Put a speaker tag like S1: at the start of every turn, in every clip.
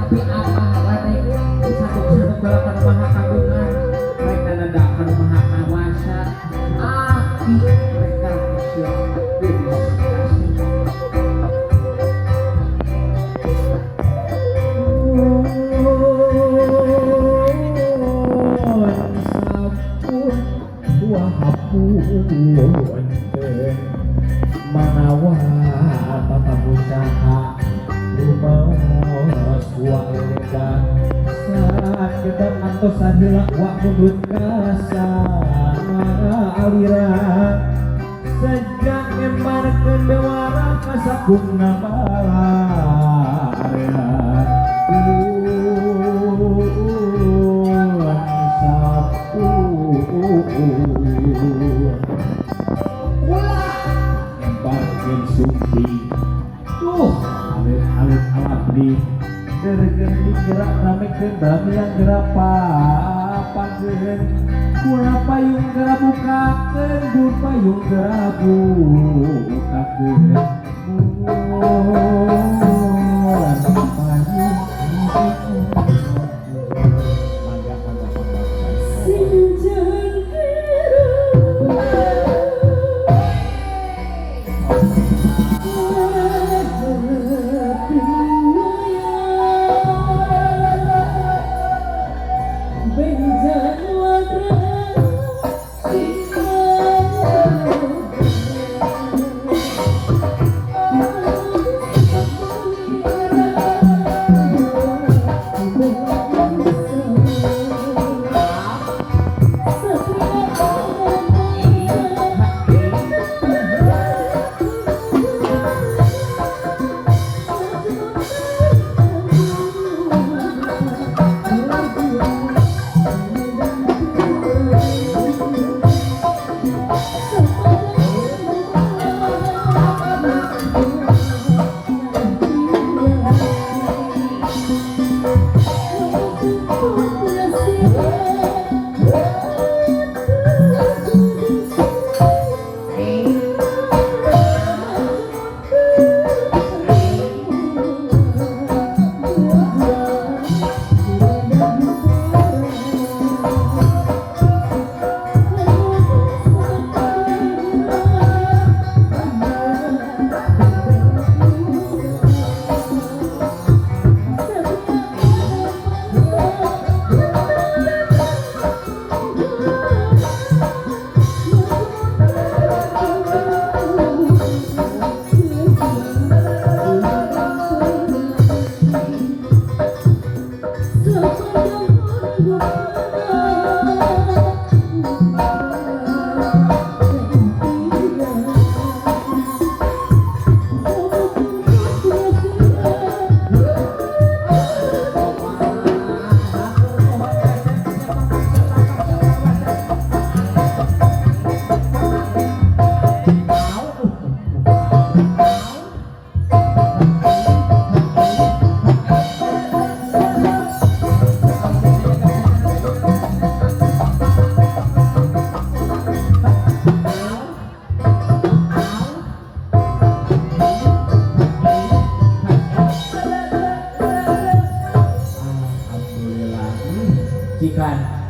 S1: tapi apa wadai satu-satu balapan maha kagungan mereka nadakan maha kawasa api mereka siap manawa tata bucaha rumah suaga saat kita antos sadela wa mundut kasa alira sejak embarkeun bewara kasakungna balareha barkeun sumpi tuh alit-alit alabdi gergeun gerak ramekeun bami yang gerak papageun kula payung gerak bukakeun gur payung gerak bukakeun lan payung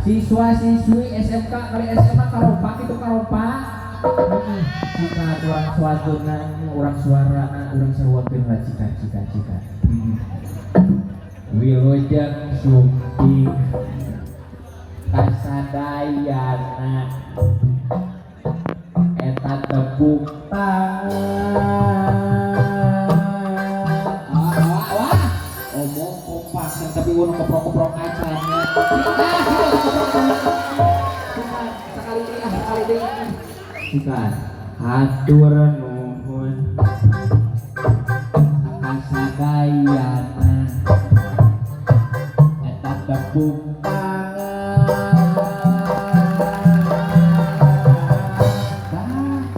S1: siswa-siswi SMK kali SMA karopak itu karopak jika orang suatunan orang suara orang sewakin lah cika wilujeng sumpi kasadayana eta tepuk tangan omong kompas tapi urang keprok-keprok kacanya sekali deh bukan hatur nuhun kasadayana eta tepuk tangan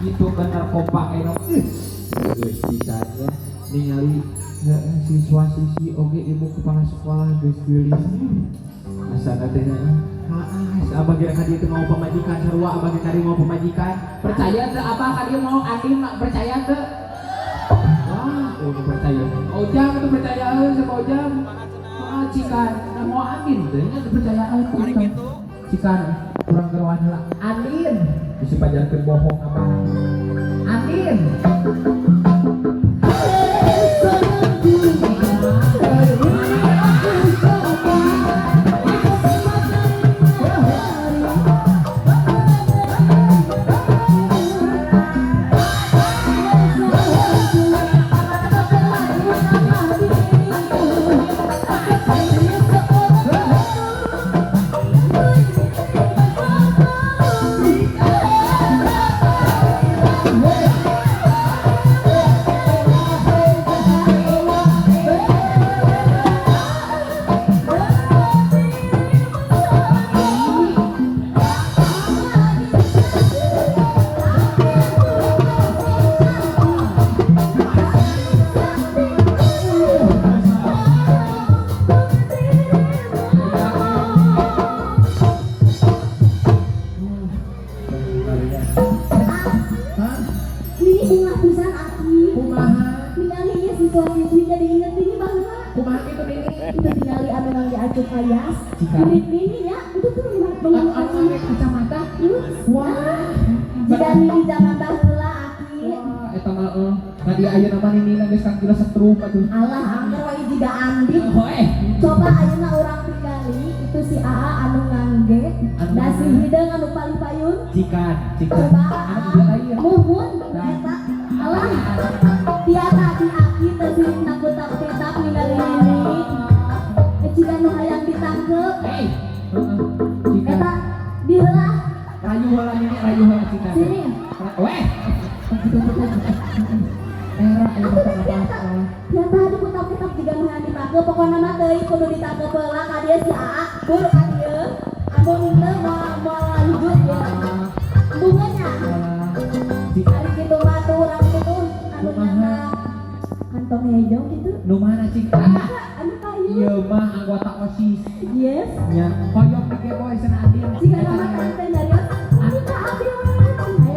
S1: gitu bener kompak enak geus bisanya ningali siswa-siswi oge ibu kepala sekolah geus geulis asa katanya abah kira kadi itu mau pemajikan sarua abah kira kadi mau pemajikan percaya teu apa kadi mau adim percaya teu wah percaya ojang itu percaya sama ojang cikan mau amin teh nya kepercayaan gitu. Cikan kurang keruan heula. Amin. Bisa pajankeun bohong abah. Amin. Kacamata. Wah.
S2: Jika ini zaman baheula aki.
S1: Wah, eta mah tadi ayeuna mah nini geus kira setrum atuh.
S2: Allah angker wae jiga andi. Coba ayeuna urang tinggali itu si AA anu ngangge da si hideung anu paling payun.
S1: Cikan.
S2: Coba
S1: Anu juga lain.
S2: muhun eta. Allah. Tiada di aki teh si takut-takut ningali ini. Jika nu hayang ditangkep.
S1: Cikan.
S2: Eta diheula.
S1: Rayu heula cikan.
S2: Sini.
S1: Weh. Era
S2: Tiada di putak-putak juga nu hayang ditangkep. Pokona mah teuing kudu ditangkep heula ka dieu si AA. Buru ka dieu. Amun teu moal lanjut ya. Bunganya. Ari kitu mah tuh urang kitu anu nyana kantong hijau gitu.
S1: Nu mana cikan?
S2: Anu kayu.
S1: Ieu mah anggota OSIS.
S2: Yes.
S1: Nya hoyong di Boy cenah adil.
S2: Jika nama tante dari kita ambil. Ayo.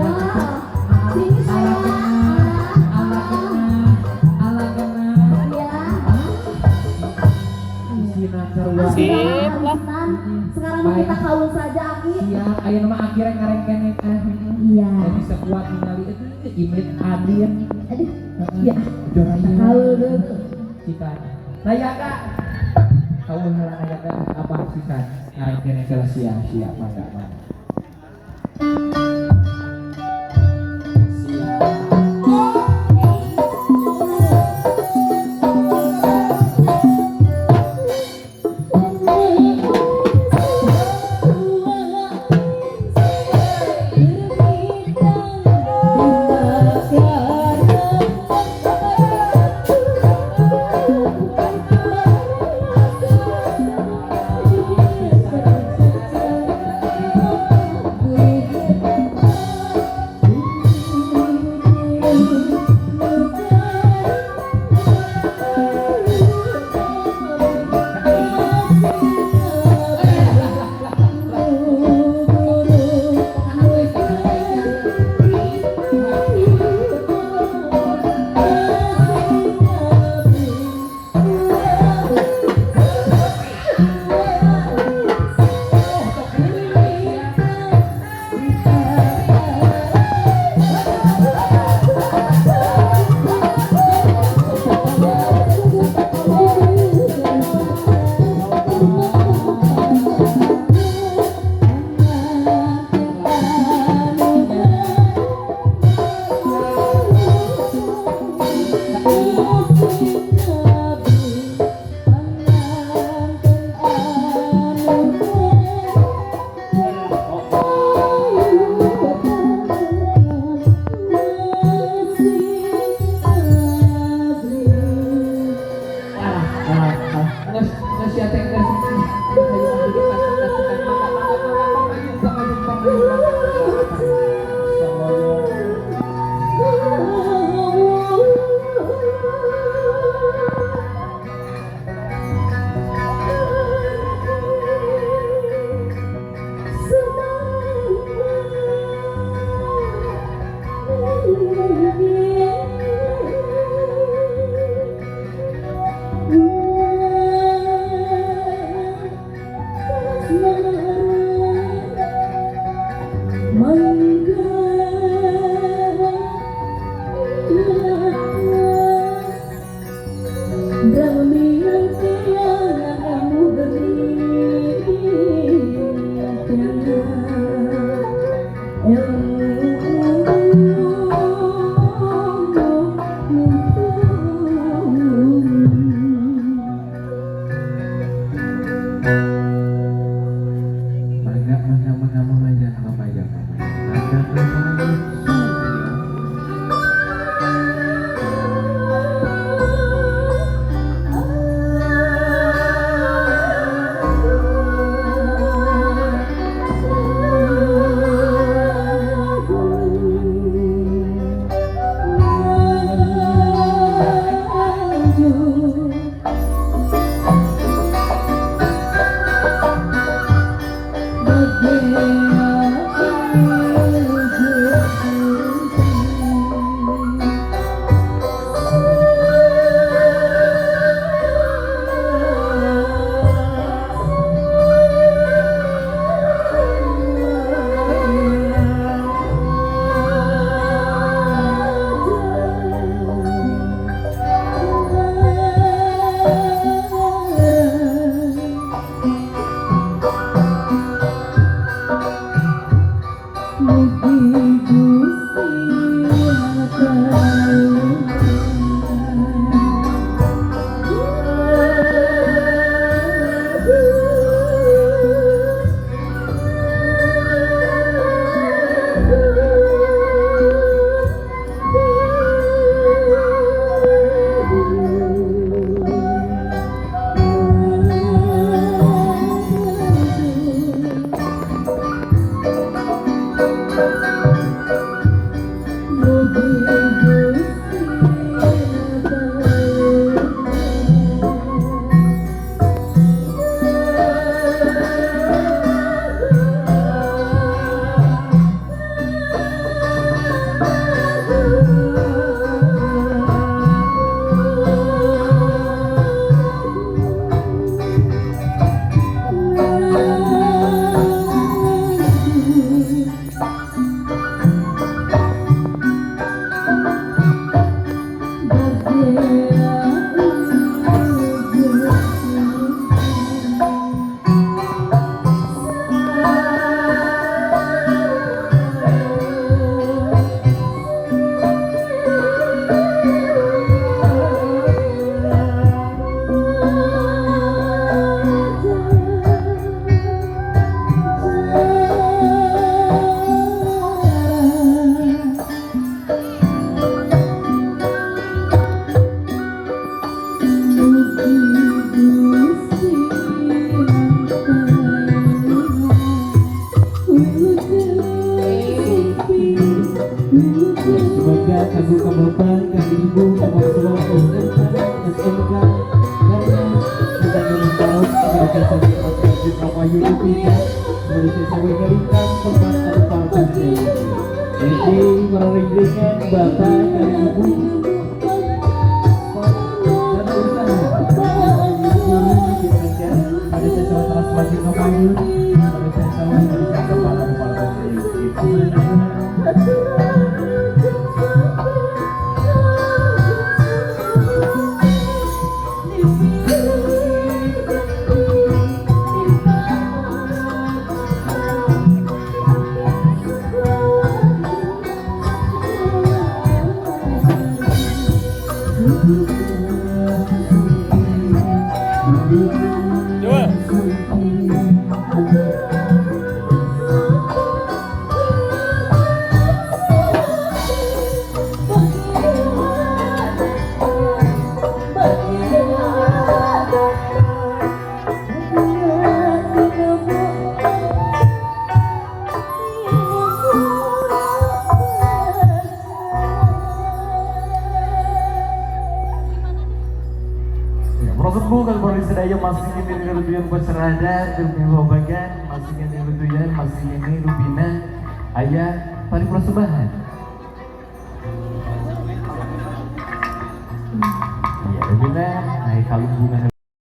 S2: Sini saya.
S1: Sip
S2: lah. Sekarang kita kawin saja Aki.
S1: Iya, ayeuna mah akhirnya ngarengkeun
S2: Iya.
S1: Jadi sekuat ningali itu imlit adil.
S2: Aduh. Ya.
S1: Joraya.
S2: Kawin dulu.
S1: Cikan. Nayaka. Kawin heula nayaka apa cikan? Ngarengkeun keula sia-sia mangga mah.
S3: masih ini rubian berserada demi babagan masih ini rubian masih ini rubina ayah paling persembahan ya rubina ayah kalung bunga